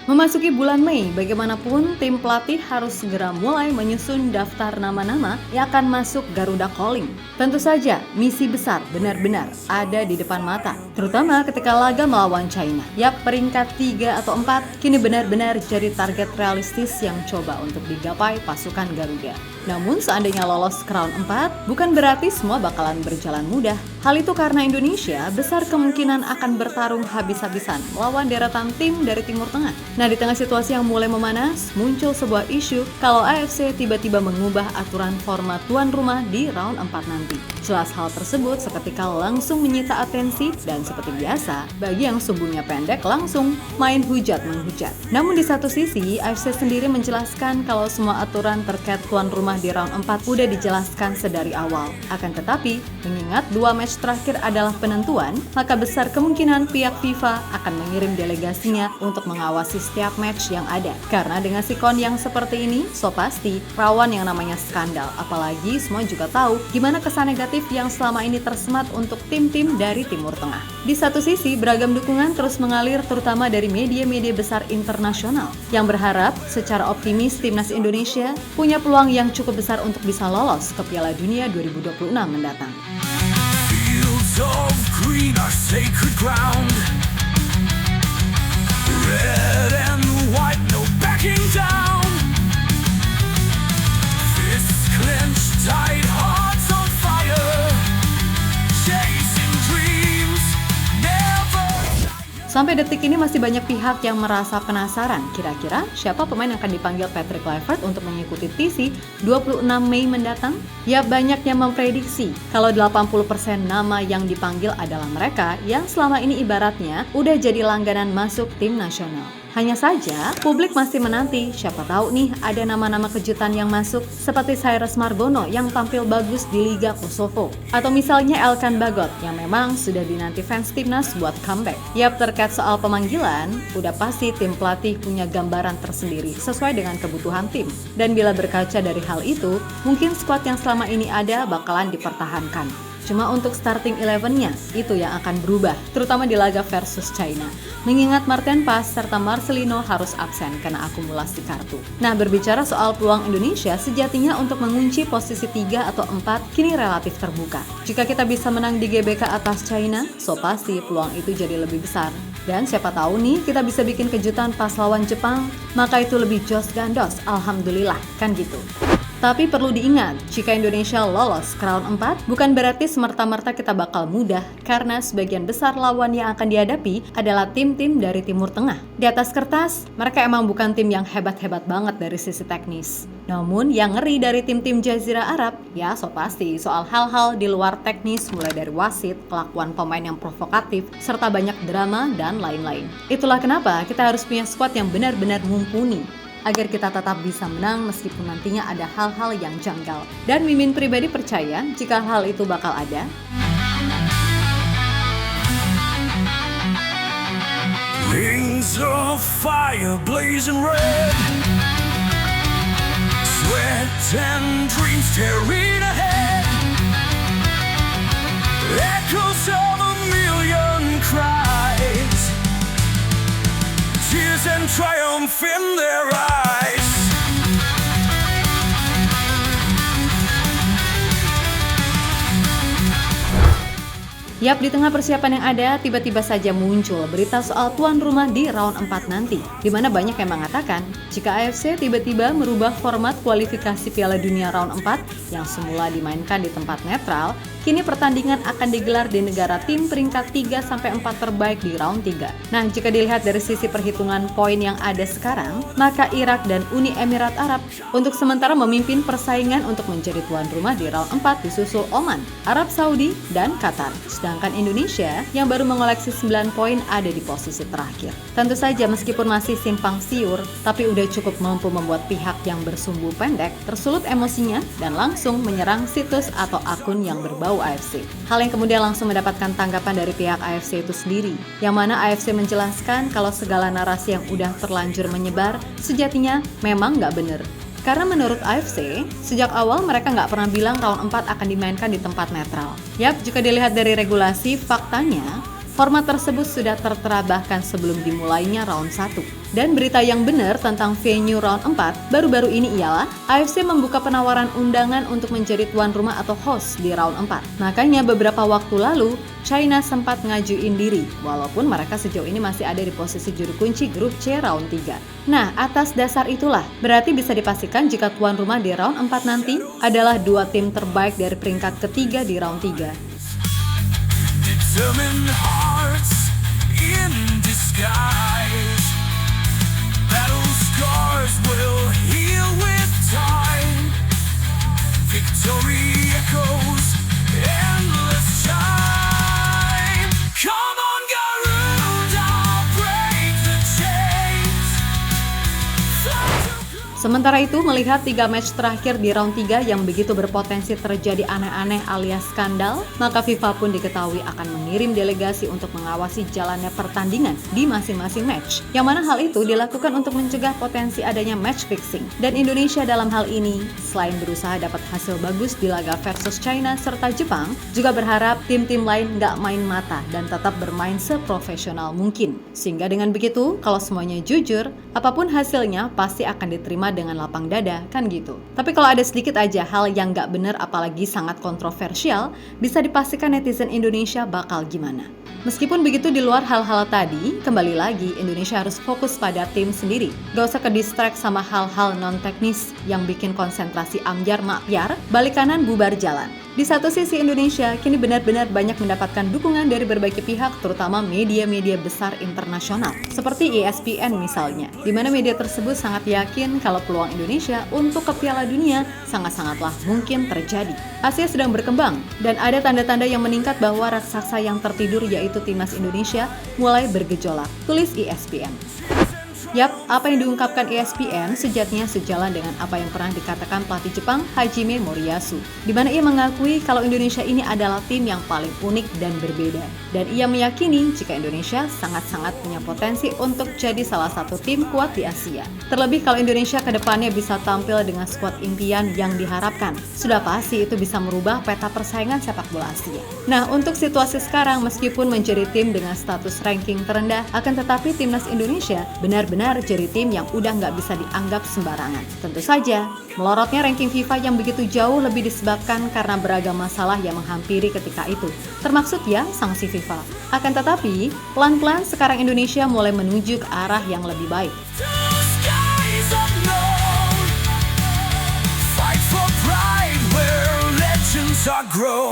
Memasuki bulan Mei, bagaimanapun tim pelatih harus segera mulai menyusun daftar nama-nama yang akan masuk Garuda Calling. Tentu saja, misi besar benar-benar ada di depan mata, terutama ketika laga melawan China. Yap, peringkat 3 atau 4 kini benar-benar jadi target realistis yang coba untuk digapai pasukan Garuda. Namun seandainya lolos Crown 4, bukan berarti semua bakalan berjalan mudah. Hal itu karena Indonesia besar kemungkinan akan bertarung habis-habisan melawan deretan tim dari Timur Tengah. Nah, di tengah situasi yang mulai memanas, muncul sebuah isu kalau AFC tiba-tiba mengubah aturan format tuan rumah di round 4 nanti. Jelas hal tersebut seketika langsung menyita atensi dan seperti biasa, bagi yang sumbunya pendek langsung main hujat-menghujat. Namun di satu sisi, AFC sendiri menjelaskan kalau semua aturan terkait tuan rumah di round 4 udah dijelaskan sedari awal. Akan tetapi, mengingat 2 match terakhir adalah penentuan, maka besar kemungkinan pihak FIFA akan mengirim delegasinya untuk mengawasi setiap match yang ada. Karena dengan sikon yang seperti ini, so pasti rawan yang namanya skandal. Apalagi semua juga tahu gimana kesan negatif yang selama ini tersemat untuk tim-tim dari Timur Tengah. Di satu sisi, beragam dukungan terus mengalir terutama dari media-media besar internasional yang berharap secara optimis timnas Indonesia punya peluang yang cukup besar untuk bisa lolos ke Piala Dunia 2026 mendatang. Fields of green are sacred ground. Red and white, no backing down. Fists clenched tight, hearts on fire. Chasing dreams, never. Sampai detik ini masih banyak pihak yang merasa penasaran kira-kira siapa pemain yang akan dipanggil Patrick Kluivert untuk mengikuti TC 26 Mei mendatang? Ya, banyak yang memprediksi kalau 80% nama yang dipanggil adalah mereka yang selama ini ibaratnya udah jadi langganan masuk tim nasional. Hanya saja, publik masih menanti, siapa tahu nih ada nama-nama kejutan yang masuk seperti Cyrus Margono yang tampil bagus di Liga Kosovo. Atau misalnya Elkan Bagot yang memang sudah dinanti fans timnas buat comeback. Yap, terkait soal pemanggilan, udah pasti tim pelatih punya gambaran tersendiri sesuai dengan kebutuhan tim. Dan bila berkaca dari hal itu, mungkin skuad yang selama ini ada bakalan dipertahankan. Cuma untuk starting 11-nya, itu yang akan berubah, terutama di laga versus China. Mengingat Martin Pas serta Marcelino harus absen karena akumulasi kartu. Nah, berbicara soal peluang Indonesia, sejatinya untuk mengunci posisi 3 atau 4 kini relatif terbuka. Jika kita bisa menang di GBK atas China, so pasti peluang itu jadi lebih besar. Dan siapa tahu nih, kita bisa bikin kejutan pas lawan Jepang, maka itu lebih jos gandos, alhamdulillah, kan gitu. Tapi perlu diingat, jika Indonesia lolos Crown 4, bukan berarti semerta-merta kita bakal mudah, karena sebagian besar lawan yang akan dihadapi adalah tim-tim dari Timur Tengah. Di atas kertas, mereka emang bukan tim yang hebat-hebat banget dari sisi teknis. Namun, yang ngeri dari tim-tim Jazirah Arab, ya so pasti soal hal-hal di luar teknis, mulai dari wasit, kelakuan pemain yang provokatif, serta banyak drama, dan lain-lain. Itulah kenapa kita harus punya skuad yang benar-benar mumpuni, agar kita tetap bisa menang meskipun nantinya ada hal-hal yang janggal. Dan Mimin pribadi percaya jika hal itu bakal ada. Wings of fire blazing red. Sweat and dreams tearing ahead. Echoes of a million cries. Tears and triumph in their eyes. Yap, di tengah persiapan yang ada, tiba-tiba saja muncul berita soal tuan rumah di round 4 nanti, di mana banyak yang mengatakan jika AFC tiba-tiba merubah format kualifikasi Piala Dunia round 4 yang semula dimainkan di tempat netral, kini pertandingan akan digelar di negara tim peringkat 3-4 terbaik di round 3. Nah, jika dilihat dari sisi perhitungan poin yang ada sekarang, maka Irak dan Uni Emirat Arab untuk sementara memimpin persaingan untuk menjadi tuan rumah di round 4 disusul Oman, Arab Saudi, dan Qatar. Sedangkan Indonesia yang baru mengoleksi 9 poin ada di posisi terakhir. Tentu saja meskipun masih simpang siur, tapi udah cukup mampu membuat pihak yang bersumbu pendek tersulut emosinya dan langsung menyerang situs atau akun yang berbau AFC. Hal yang kemudian langsung mendapatkan tanggapan dari pihak AFC itu sendiri, yang mana AFC menjelaskan kalau segala narasi yang udah terlanjur menyebar sejatinya memang nggak bener. Karena menurut AFC, sejak awal mereka nggak pernah bilang round 4 akan dimainkan di tempat netral. Yap, jika dilihat dari regulasi, faktanya Format tersebut sudah tertera bahkan sebelum dimulainya round 1. Dan berita yang benar tentang venue round 4 baru-baru ini ialah AFC membuka penawaran undangan untuk menjadi tuan rumah atau host di round 4. Makanya beberapa waktu lalu, China sempat ngajuin diri, walaupun mereka sejauh ini masih ada di posisi juru kunci grup C round 3. Nah, atas dasar itulah, berarti bisa dipastikan jika tuan rumah di round 4 nanti adalah dua tim terbaik dari peringkat ketiga di round 3. Determined hearts in disguise. Battle scars will heal with time. Victory echoes endless time. Come on, Garuda, break the chains. Sementara itu, melihat 3 match terakhir di round 3 yang begitu berpotensi terjadi aneh-aneh alias skandal, maka FIFA pun diketahui akan mengirim delegasi untuk mengawasi jalannya pertandingan di masing-masing match. Yang mana hal itu dilakukan untuk mencegah potensi adanya match fixing. Dan Indonesia dalam hal ini, selain berusaha dapat hasil bagus di laga versus China serta Jepang, juga berharap tim-tim lain nggak main mata dan tetap bermain seprofesional mungkin. Sehingga dengan begitu, kalau semuanya jujur, apapun hasilnya pasti akan diterima dengan lapang dada, kan gitu. Tapi kalau ada sedikit aja hal yang nggak benar apalagi sangat kontroversial, bisa dipastikan netizen Indonesia bakal gimana. Meskipun begitu, di luar hal-hal tadi, kembali lagi Indonesia harus fokus pada tim sendiri. Gak usah ke-distract sama hal-hal non-teknis yang bikin konsentrasi ambyar makyar, balik kanan bubar jalan. Di satu sisi Indonesia kini benar-benar banyak mendapatkan dukungan dari berbagai pihak, terutama media-media besar internasional, seperti ESPN misalnya, di mana media tersebut sangat yakin kalau peluang Indonesia untuk ke Piala Dunia sangat-sangatlah mungkin terjadi. Asia sedang berkembang, dan ada tanda-tanda yang meningkat bahwa raksasa yang tertidur yaitu timnas Indonesia mulai bergejolak, tulis ESPN. Yap, apa yang diungkapkan ESPN sejatinya sejalan dengan apa yang pernah dikatakan pelatih Jepang Hajime Moriyasu, di mana ia mengakui kalau Indonesia ini adalah tim yang paling unik dan berbeda. Dan ia meyakini jika Indonesia sangat-sangat punya potensi untuk jadi salah satu tim kuat di Asia. Terlebih kalau Indonesia ke depannya bisa tampil dengan skuad impian yang diharapkan, sudah pasti itu bisa merubah peta persaingan sepak bola Asia. Nah, untuk situasi sekarang, meskipun menjadi tim dengan status ranking terendah, akan tetapi timnas Indonesia benar-benar jadi tim yang udah nggak bisa dianggap sembarangan. Tentu saja, melorotnya ranking FIFA yang begitu jauh lebih disebabkan karena beragam masalah yang menghampiri ketika itu, termasuk ya sanksi FIFA. Akan tetapi, pelan-pelan sekarang Indonesia mulai menuju ke arah yang lebih baik. Fight for pride where legends are grown.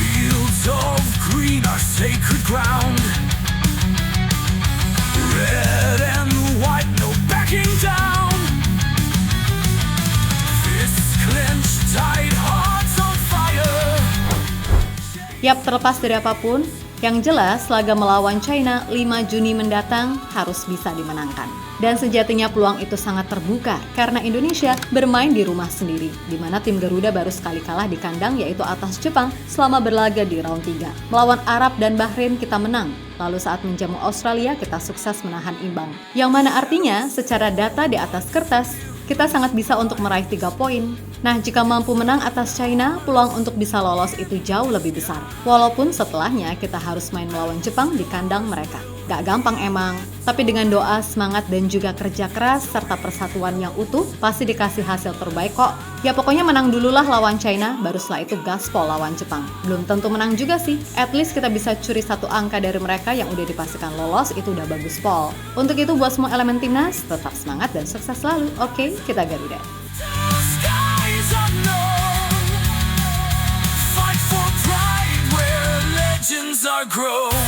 Fields of green are sacred ground. Red and white, no backing down. Fists clenched tight, hearts on fire. Yap, terlepas dari apapun, yang jelas laga melawan China 5 Juni mendatang harus bisa dimenangkan. Dan sejatinya peluang itu sangat terbuka karena Indonesia bermain di rumah sendiri, di mana tim Garuda baru sekali kalah di kandang yaitu atas Jepang selama berlaga di round 3. Melawan Arab dan Bahrain kita menang, lalu saat menjamu Australia kita sukses menahan imbang. Yang mana artinya secara data di atas kertas, kita sangat bisa untuk meraih 3 poin. Nah, jika mampu menang atas China, peluang untuk bisa lolos itu jauh lebih besar. Walaupun setelahnya kita harus main melawan Jepang di kandang mereka. Gak gampang emang, tapi dengan doa, semangat, dan juga kerja keras, serta persatuan yang utuh, pasti dikasih hasil terbaik kok. Ya pokoknya menang dululah lawan China, baru setelah itu gaspol lawan Jepang. Belum tentu menang juga sih, at least kita bisa curi 1 angka dari mereka yang udah dipastikan lolos, itu udah bagus pol. Untuk itu buat semua elemen timnas, tetap semangat dan sukses selalu. Oke, kita Garuda. Fight for pride where legends are grown.